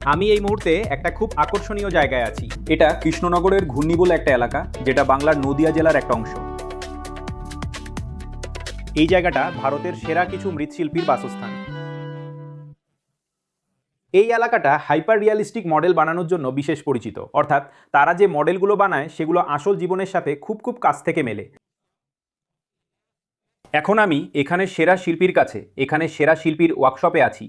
আমি এই মুহূর্তে একটা খুব আকর্ষণীয় জায়গায় আছি। এটা কৃষ্ণনগরের ঘূর্ণি বলে একটা এলাকা, যেটা বাংলার নদিয়া জেলার একটা অংশ। এই জায়গাটা ভারতের সেরা কিছু মৃৎশিল্পীর বাসস্থান। এই এলাকাটা হাইপার রিয়ালিস্টিক মডেল বানানোর জন্য বিশেষ পরিচিত, অর্থাৎ তারা যে মডেলগুলো বানায় সেগুলো আসল জীবনের সাথে খুব খুব কাছ থেকে মেলে। এখন আমি এখানে সেরা শিল্পীর কাছে, এখানে সেরা শিল্পীর ওয়ার্কশপে আছি।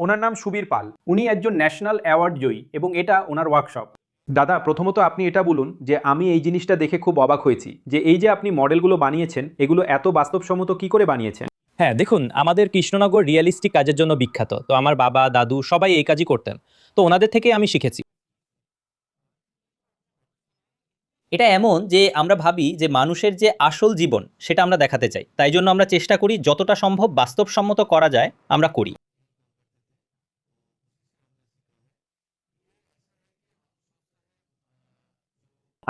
ওনার নাম সুবীর পাল, উনি একজন ন্যাশনাল অ্যাওয়ার্ড জয়ী এবং এটা ওনার ওয়ার্কশপ। দাদা, প্রথমত আপনি এটা বলুন যে আমি এই জিনিসটা দেখে খুব অবাক হয়েছি যে এই যে আপনি মডেলগুলো বানিয়েছেন এগুলো এত বাস্তবসম্মত কি করে বানিয়েছেন? হ্যাঁ, দেখুন, আমাদের কৃষ্ণনগর রিয়েলিস্টিক কাজের জন্য বিখ্যাত। তো আমার বাবা দাদু সবাই এই কাজই করতেন, তো ওনাদের থেকে আমি শিখেছি। এটা এমন যে আমরা ভাবি যে মানুষের যে আসল জীবন সেটা আমরা দেখাতে চাই, তাই জন্য আমরা চেষ্টা করি যতটা সম্ভব বাস্তবসম্মত করা যায় আমরা করি।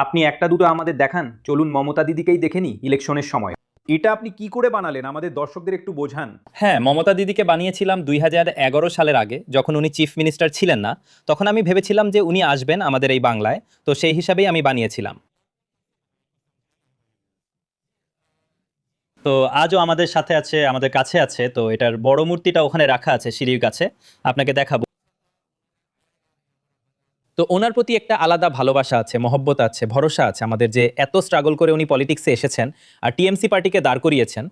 আপনি একটা দুটো আমাদের দেখান, চলুন মমতা দিদিকেই দেখে নি ইলেকশনের সময়। এটা আপনি কি করে বানালেন আমাদের দর্শকদের একটু বোঝান। হ্যাঁ, মমতা দিদিকে বানিয়েছিলাম 2011 সালের আগে, যখন উনি চিফ মিনিস্টার ছিলেন না। তখন আমি ভেবেছিলাম যে উনি আসবেন আমাদের এই বাংলায়, তো সেই হিসাবেই আমি বানিয়েছিলাম। তো আজও আমাদের সাথে আছে, আমাদের কাছে আছে। তো এটার বড় মূর্তিটা ওখানে রাখা আছে সিঁড়ির কাছে, আপনাকে দেখাবো। তো ওনার প্রতি একটা আলাদা ভালোবাসা আছে, মহব্বত আছে, ভরসা আছে আমাদের, যে এত স্ট্রাগল করে উনি পলিটিক্সে এসেছেন আর টিএমসি পার্টিকে দাঁড় করিয়েছেন।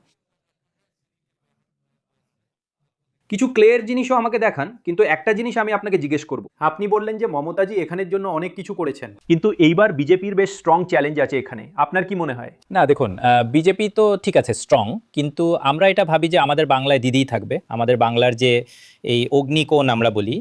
কিছু ক্লের জিনিসও আমাকে দেখান, কিন্তু একটা জিনিস আমি আপনাকে জিজ্ঞেস করব। আপনি বললেন যে মমতাজি এখানের জন্য অনেক কিছু করেছেন, কিন্তু এইবার বিজেপির বেশ স্ট্রং চ্যালেঞ্জ আছে এখানে, আপনার কি মনে হয়? না দেখুন, বিজেপি তো ঠিক আছে স্ট্রং, কিন্তু আমরা এটা ভাবি যে আমাদের বাংলায় দিদিই থাকবে। আমাদের বাংলার যে এই অগ্নিকোণ আমরা বলি।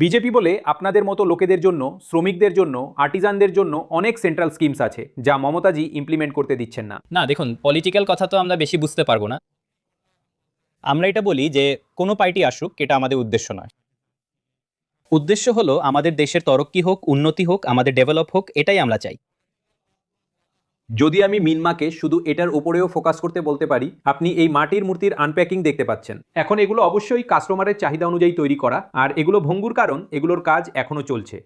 বিজেপি বলে আপনাদের মতো লোকেদের জন্য, শ্রমিকদের জন্য, আর্টিজানদের জন্য অনেক সেন্ট্রাল স্কিমস আছে যা মমতাজি ইমপ্লিমেন্ট করতে দিচ্ছেন না। না দেখুন, পলিটিক্যাল কথা তো আমরা বেশি বুঝতে পারবো না। আমরা এটা বলি যে কোনো পার্টি আসুক, এটা আমাদের উদ্দেশ্য নয়। উদ্দেশ্য হলো আমাদের দেশের তরক্কি হোক, উন্নতি হোক, আমাদের ডেভেলপ হোক, এটাই আমরা চাই। যদি আমি মিনমাকে শুধু এটার উপরেও ফোকাস করতে বলতে পারি, আপনি এই মাটির মূর্তির আনপ্যাকিং দেখতে পাচ্ছেন। এখন এগুলো অবশ্যই কাস্টমারের চাহিদা অনুযায়ী তৈরি করা, আর এগুলো ভঙ্গুর কারণ এগুলোর কাজ এখনো চলছে।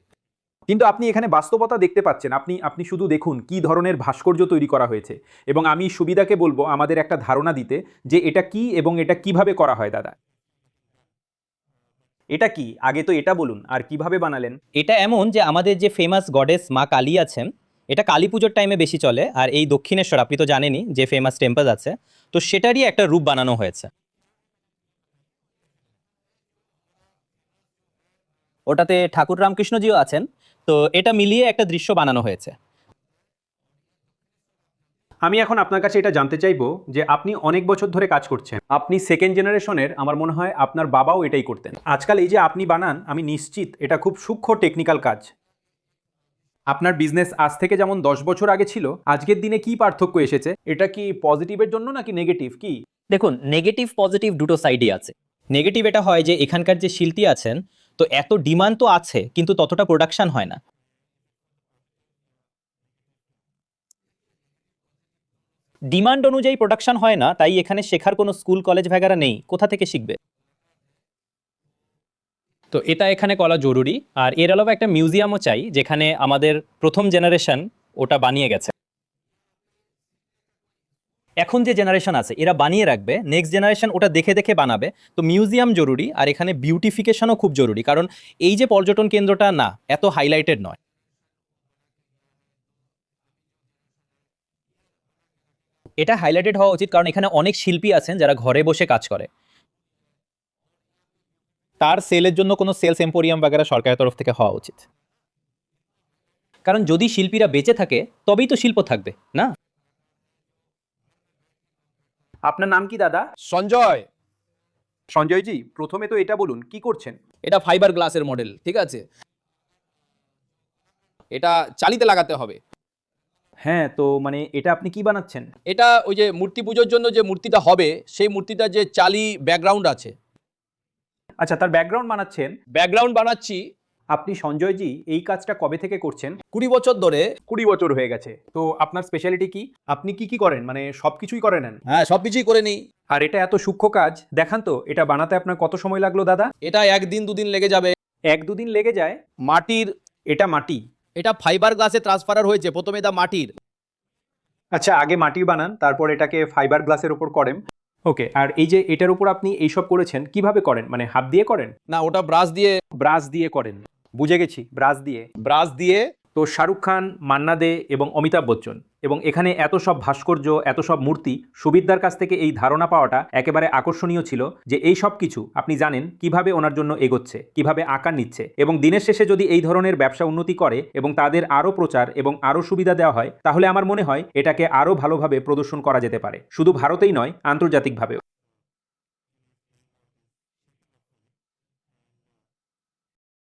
কিন্তু আপনি এখানে বাস্তবতা দেখতে পাচ্ছেন। আপনি আপনি শুধু দেখুন কি ধরনের ভাস্কর্য তৈরি করা হয়েছে। এবং আমি সুবিধাকে বলবো আমাদের একটা ধারণা দিতে যে এটা কি এবং এটা কিভাবে করা হয়। দাদা, এটা কি আগে তো এটা বলুন, আর কিভাবে বানালেন? এটা এমন যে আমাদের যে ফেমাস গডেস মা কালী আছেন, এটা কালী পুজোর টাইমে বেশি চলে। আর এই দক্ষিণেশ্বর আপনি তো জানেনই যে ফেমাস টেম্পল আছে, তো সেটারই একটা রূপ বানানো হয়েছে। ওটাতে ঠাকুর রামকৃষ্ণজিও আছেন, তো এটা মিলিয়ে একটা দৃশ্য বানানো হয়েছে। আমি এখন আপনার কাছে এটা জানতে চাইবো যে আপনি অনেক বছর ধরে কাজ করছেন, আপনি সেকেন্ড জেনারেশনের, আমার মনে হয় আপনার বাবাও এটাই করতেন। আজকাল এই যে আপনি বানান, আমি নিশ্চিত এটা খুব সূক্ষ্ম টেকনিক্যাল কাজ। আপনার বিজনেস আজ থেকে যেমন 10 বছর আগে ছিল, আজকের দিনে কি পার্থক্য এসেছে? এটা কি পজিটিভের জন্য নাকি নেগেটিভ কি? দেখুন, নেগেটিভ পজিটিভ দুটো সাইডই আছে। নেগেটিভ এটা হয় যে এখানকার যে শিল্পী আছেন, তো এত ডিমান্ড তো আছে কিন্তু ততটা প্রোডাকশন হয় না। ডিমান্ড অনুযায়ী প্রোডাকশন হয় না, তাই এখানে শেখার কোনো স্কুল কলেজ ভ্যাগারা নেই, কোথা থেকে শিখবে? তো এটা এখানে করা জরুরি। আর এর আলাদা একটা মিউজিয়ামও চাই, যেখানে আমাদের প্রথম জেনারেশন ওটা বানিয়ে গেছে। এখন যে জেনারেশন আছে এরা বানিয়ে রাখবে, নেক্সট জেনারেশন ওটা দেখে দেখে বানাবে। তো মিউজিয়াম জরুরি, আর এখানে বিউটিফিকেশনও খুব জরুরি, কারণ এই যে পর্যটন কেন্দ্রটা না এত হাইলাইটেড নয়। এটা হাইলাইটেড হওয়া উচিত, কারণ এখানে অনেক শিল্পী আছেন যারা ঘরে বসে কাজ করে। তার সেলের জন্য কোনো সেলস এম্পোরিয়াম বাগেরা সরকারের তরফ থেকে হওয়া উচিত। কারণ যদি শিল্পীরা বেঁচে থাকে তবেই তো শিল্প থাকবে, না? আপনার নাম কি দাদা? সঞ্জয়। সঞ্জয়জি, প্রথমে তো এটা বলুন কি করছেন? এটা ফাইবার গ্লাসের মডেল, ঠিক আছে? এটা চালিতে লাগাতে হবে। হ্যাঁ, তো মানে এটা আপনি কি বানাচ্ছেন? এটা ওই যে মূর্তি পুজোর জন্য যে মূর্তিটা হবে, সেই মূর্তিটা যে চালি ব্যাকগ্রাউন্ড আছে, আচ্ছা, তার ব্যাকগ্রাউন্ড বানাচ্ছেন। ব্যাকগ্রাউন্ড বানাচ্ছি। আপনি সঞ্জয়জি এই কাজটা কবে থেকে করছেন? 20 বছর ধরে। 20 বছর হয়ে গেছে। তো আপনার স্পেশালিটি কি? আপনি কি করেন? মানে সবকিছুই করে নেন? হ্যাঁ, সবকিছুই করে নিই। আর এটা এত সূক্ষ্ম কাজ, দেখান তো এটা বানাতে আপনার কত সময় লাগলো দাদা? এটা 1 দিন 2 দিন লেগে যাবে। 1-2 দিন লেগে যায়? মাটির, এটা মাটি। এটা ফাইবার গ্লাসে ট্রান্সফার হয়েছে, প্রথমে এটা মাটির। আচ্ছা, আগে মাটির বানান, তারপর এটাকে ফাইবার গ্লাসের উপর করেন। ওকে, আর এই যে এটার উপর আপনি এইসব করেছেন কিভাবে করেন? মানে হাত দিয়ে করেন? না, ওটা ব্রাশ দিয়ে। ব্রাশ দিয়ে করেন, বুঝে গেছি, ব্রাশ দিয়ে। ব্রাশ দিয়ে। তো শাহরুখ খান, মান্না দে এবং অমিতাভ বচ্চন, এবং এখানে এত সব ভাস্কর্য, এত সব মূর্তি, সুবিদ্যার কাছ থেকে এই ধারণা পাওয়াটা একেবারে আকর্ষণীয় ছিল যে এই সব কিছু আপনি জানেন কিভাবে ওনার জন্য এগোচ্ছে, কিভাবে আকার নিচ্ছে, এবং দিনের শেষে যদি এই ধরনের ব্যবসা উন্নতি করে এবং তাদের আরও প্রচার এবং আরও সুবিধা দেওয়া হয়, তাহলে আমার মনে হয় এটাকে আরও ভালোভাবে প্রদর্শন করা যেতে পারে, শুধু ভারতেই নয়, আন্তর্জাতিকভাবেও।